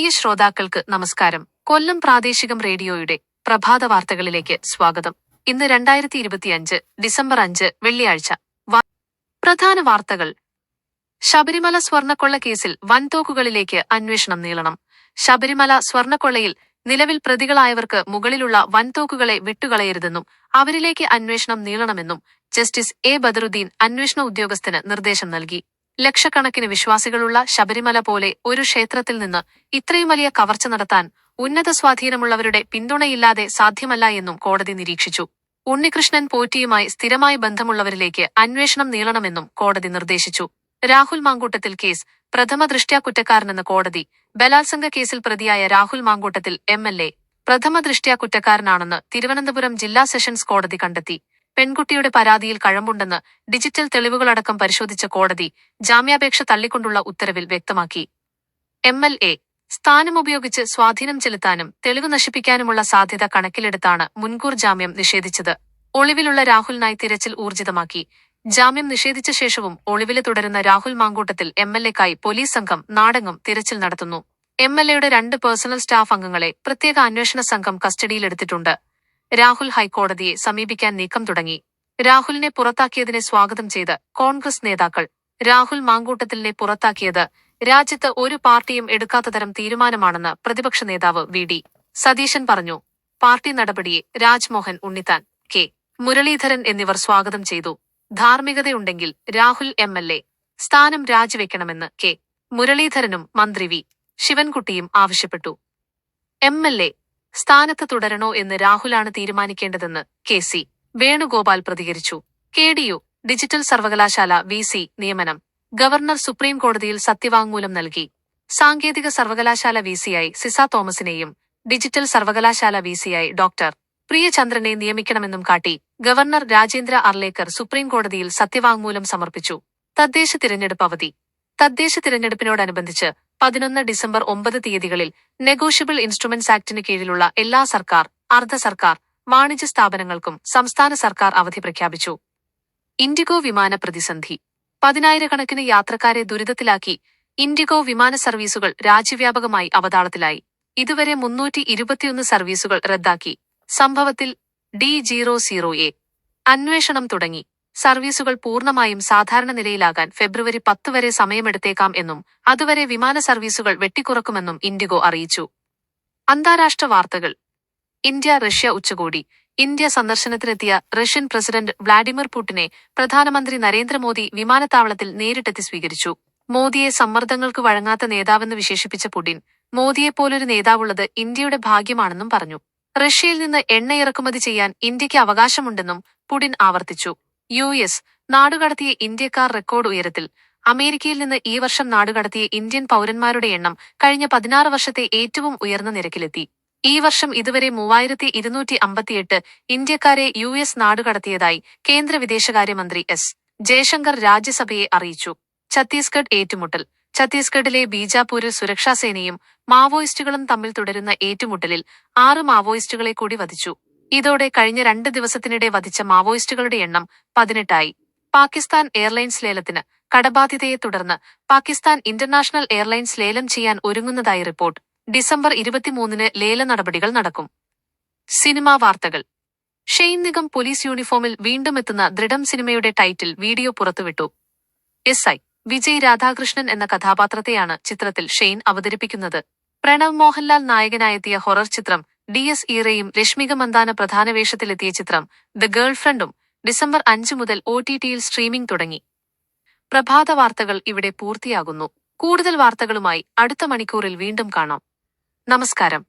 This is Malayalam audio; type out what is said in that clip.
പ്രിയ ശ്രോതാക്കൾക്ക് നമസ്കാരം. കൊല്ലം പ്രാദേശികം റേഡിയോയുടെ പ്രഭാത വാർത്തകളിലേക്ക് സ്വാഗതം. ഇന്ന് 2025 ഡിസംബർ 5 വെള്ളിയാഴ്ച. പ്രധാന വാർത്തകൾ. ശബരിമല സ്വർണ്ണക്കൊള്ള കേസിൽ വൻതോക്കുകളിലേക്ക് അന്വേഷണം നീളണം. ശബരിമല സ്വർണ്ണക്കൊള്ളയിൽ നിലവിൽ പ്രതികളായവർക്ക് മുകളിലുള്ള വൻതോക്കുകളെ വിട്ടുകളയരുതെന്നും അവരിലേക്ക് അന്വേഷണം നീളണമെന്നും ജസ്റ്റിസ് എ ബദറുദ്ദീൻ അന്വേഷണ ഉദ്യോഗസ്ഥന് നിർദ്ദേശം നൽകി. ലക്ഷക്കണക്കിന് വിശ്വാസികളുള്ള ശബരിമല പോലെ ഒരു ക്ഷേത്രത്തിൽ നിന്ന് ഇത്രയും വലിയ കവർച്ച നടത്താൻ ഉന്നത സ്വാധീനമുള്ളവരുടെ പിന്തുണയില്ലാതെ സാധ്യമല്ല എന്നും കോടതി നിരീക്ഷിച്ചു. ഉണ്ണികൃഷ്ണൻ പോറ്റിയുമായി സ്ഥിരമായി ബന്ധമുള്ളവരിലേക്ക് അന്വേഷണം നീളണമെന്നും കോടതി നിർദ്ദേശിച്ചു. രാഹുൽ മാങ്കൂട്ടത്തിൽ കേസ് പ്രഥമ ദൃഷ്ട്യാ കുറ്റക്കാരനെന്ന് കോടതി. ബലാത്സംഗ കേസിൽ പ്രതിയായ രാഹുൽ മാങ്കൂട്ടത്തിൽ MLA പ്രഥമ ദൃഷ്ട്യാ കുറ്റക്കാരനാണെന്ന് തിരുവനന്തപുരം ജില്ലാ സെഷൻസ് കോടതി കണ്ടെത്തി. പെൺകുട്ടിയുടെ പരാതിയിൽ കഴമ്പുണ്ടെന്ന് ഡിജിറ്റൽ തെളിവുകളടക്കം പരിശോധിച്ച കോടതി ജാമ്യാപേക്ഷ തള്ളിക്കൊണ്ടുള്ള ഉത്തരവിൽ വ്യക്തമാക്കി. MLA സ്ഥാനമുപയോഗിച്ച് സ്വാധീനം ചെലുത്താനും തെളിവ് നശിപ്പിക്കാനുമുള്ള സാധ്യത കണക്കിലെടുത്താണ് മുൻകൂർ ജാമ്യം നിഷേധിച്ചത്. ഒളിവിലുള്ള രാഹുലിനായി തിരച്ചിൽ ഊർജിതമാക്കി. ജാമ്യം നിഷേധിച്ച ശേഷവും ഒളിവില് തുടരുന്ന രാഹുൽ മാങ്കൂട്ടത്തിൽ MLAക്കായി പോലീസ് സംഘം നാടെങ്ങും തിരച്ചിൽ നടത്തുന്നു. MLAയുടെ 2 പേഴ്സണൽ സ്റ്റാഫ് അംഗങ്ങളെ പ്രത്യേക അന്വേഷണ സംഘം കസ്റ്റഡിയിലെടുത്തിട്ടുണ്ട്. രാഹുൽ ഹൈക്കോടതിയെ സമീപിക്കാൻ നീക്കം തുടങ്ങി. രാഹുലിനെ പുറത്താക്കിയതിനെ സ്വാഗതം ചെയ്ത് കോൺഗ്രസ് നേതാക്കൾ. രാഹുൽ മാങ്കൂട്ടത്തിലിനെ പുറത്താക്കിയത് രാജ്യത്ത് ഒരു പാർട്ടിയും എടുക്കാത്ത തരം തീരുമാനമാണെന്ന് പ്രതിപക്ഷ നേതാവ് VD സതീശൻ പറഞ്ഞു. പാർട്ടി നടപടിയെ രാജ്മോഹൻ ഉണ്ണിത്താൻ, കെ മുരളീധരൻ എന്നിവർ സ്വാഗതം ചെയ്തു. ധാർമ്മികതയുണ്ടെങ്കിൽ രാഹുൽ MLA സ്ഥാനം രാജിവെക്കണമെന്ന് കെ മുരളീധരനും മന്ത്രി വി ശിവൻകുട്ടിയും ആവശ്യപ്പെട്ടു. MLA സ്ഥാനത്ത് തുടരണോ എന്ന് രാഹുലാണ് തീരുമാനിക്കേണ്ടതെന്ന് KC വേണുഗോപാൽ പ്രതികരിച്ചു. KDU ഡിജിറ്റൽ സർവകലാശാല VC നിയമനം. ഗവർണർ സുപ്രീം കോടതിയിൽ സത്യവാങ്മൂലം നൽകി. സാങ്കേതിക സർവകലാശാല VCയായി സിസ തോമസിനെയും ഡിജിറ്റൽ സർവകലാശാല VCയായി ഡോക്ടർ പ്രിയചന്ദ്രനെ നിയമിക്കണമെന്നും കാട്ടി ഗവർണർ രാജേന്ദ്ര അർലേക്കർ സുപ്രീം കോടതിയിൽ സത്യവാങ്മൂലം സമർപ്പിച്ചു. തദ്ദേശ തിരഞ്ഞെടുപ്പ് അവധി. തദ്ദേശ തിരഞ്ഞെടുപ്പിനോടനുബന്ധിച്ച് 11 ഡിസംബർ 9 തീയതികളിൽ നെഗോഷ്യബിൾ ഇൻസ്ട്രുമെന്റ്സ് ആക്ടിന് കീഴിലുള്ള എല്ലാ സർക്കാർ, അർദ്ധ സർക്കാർ, വാണിജ്യ സ്ഥാപനങ്ങൾക്കും സംസ്ഥാന സർക്കാർ അവധി പ്രഖ്യാപിച്ചു. ഇൻഡിഗോ വിമാന പ്രതിസന്ധി. 10,000-കണക്കിന് യാത്രക്കാരെ ദുരിതത്തിലാക്കി ഇൻഡിഗോ വിമാന സർവീസുകൾ രാജ്യവ്യാപകമായി അവതാളത്തിലായി. ഇതുവരെ 321 സർവീസുകൾ റദ്ദാക്കി. സംഭവത്തിൽ D00A അന്വേഷണം തുടങ്ങി. സർവീസുകൾ പൂർണ്ണമായും സാധാരണ നിലയിലാകാൻ ഫെബ്രുവരി 10 വരെ സമയമെടുത്തേക്കാം എന്നും അതുവരെ വിമാന സർവീസുകൾ വെട്ടിക്കുറക്കുമെന്നും ഇൻഡിഗോ അറിയിച്ചു. അന്താരാഷ്ട്ര വാർത്തകൾ. ഇന്ത്യ റഷ്യ ഉച്ചകോടി. ഇന്ത്യ സന്ദർശനത്തിനെത്തിയ റഷ്യൻ പ്രസിഡന്റ് വ്ളാഡിമിർ പുടിനെ പ്രധാനമന്ത്രി നരേന്ദ്രമോദി വിമാനത്താവളത്തിൽ നേരിട്ടെത്തി സ്വീകരിച്ചു. മോദിയെ സമ്മർദ്ദങ്ങൾക്ക് വഴങ്ങാത്ത നേതാവെന്ന് വിശേഷിപ്പിച്ച പുടിൻ മോദിയെപ്പോലൊരു നേതാവുള്ളത് ഇന്ത്യയുടെ ഭാഗ്യമാണെന്നും പറഞ്ഞു. റഷ്യയിൽ നിന്ന് എണ്ണ ഇറക്കുമതി ചെയ്യാൻ ഇന്ത്യക്ക് അവകാശമുണ്ടെന്നും പുടിൻ ആവർത്തിച്ചു. US നാടുകടത്തിയ ഇന്ത്യക്കാർ റെക്കോർഡ് ഉയരത്തിൽ. അമേരിക്കയിൽ നിന്ന് ഈ വർഷം നാടുകടത്തിയ ഇന്ത്യൻ പൗരന്മാരുടെ എണ്ണം കഴിഞ്ഞ 16 വർഷത്തെ ഏറ്റവും ഉയർന്ന നിരക്കിലെത്തി. ഈ വർഷം ഇതുവരെ 3258 ഇന്ത്യക്കാരെ US നാടുകടത്തിയതായി കേന്ദ്ര വിദേശകാര്യമന്ത്രി S ജയശങ്കർ രാജ്യസഭയെ അറിയിച്ചു. ഛത്തീസ്ഗഡ് ഏറ്റുമുട്ടൽ. ഛത്തീസ്ഗഡിലെ ബീജാപൂരിൽ സുരക്ഷാസേനയും മാവോയിസ്റ്റുകളും തമ്മിൽ തുടരുന്ന ഏറ്റുമുട്ടലിൽ 6 മാവോയിസ്റ്റുകളെ കൂടി വധിച്ചു. ഇതോടെ കഴിഞ്ഞ 2 ദിവസത്തിനിടെ വധിച്ച മാവോയിസ്റ്റുകളുടെ എണ്ണം 18ആയി. പാകിസ്ഥാൻ എയർലൈൻസ് ലേലത്തിന്. കടബാധ്യതയെ തുടർന്ന് പാകിസ്ഥാൻ ഇന്റർനാഷണൽ എയർലൈൻസ് ലേലം ചെയ്യാൻ ഒരുങ്ങുന്നതായി റിപ്പോർട്ട്. ഡിസംബർ 23-ന് ലേല നടപടികൾ നടക്കും. സിനിമാ വാർത്തകൾ. ഷെയ്ൻ നിഗം പോലീസ് യൂണിഫോമിൽ വീണ്ടും എത്തുന്ന ദൃഢം സിനിമയുടെ ടൈറ്റിൽ വീഡിയോ പുറത്തുവിട്ടു. SI വിജയ് രാധാകൃഷ്ണൻ എന്ന കഥാപാത്രത്തെയാണ് ചിത്രത്തിൽ ഷെയ്ൻ അവതരിപ്പിക്കുന്നത്. പ്രണവ് മോഹൻലാൽ നായകനായെത്തിയ ഹൊറർ ചിത്രം DS ഈറയും രശ്മിക മന്ദാന പ്രധാന വേഷത്തിലെത്തിയ ചിത്രം ദ ഗേൾഫ്രണ്ടും ഡിസംബർ 5 മുതൽ OTTയിൽ സ്ട്രീമിംഗ് തുടങ്ങി. പ്രഭാത വാർത്തകൾ ഇവിടെ പൂർത്തിയാകുന്നു. കൂടുതൽ വാർത്തകളുമായി അടുത്ത മണിക്കൂറിൽ വീണ്ടും കാണാം. നമസ്കാരം.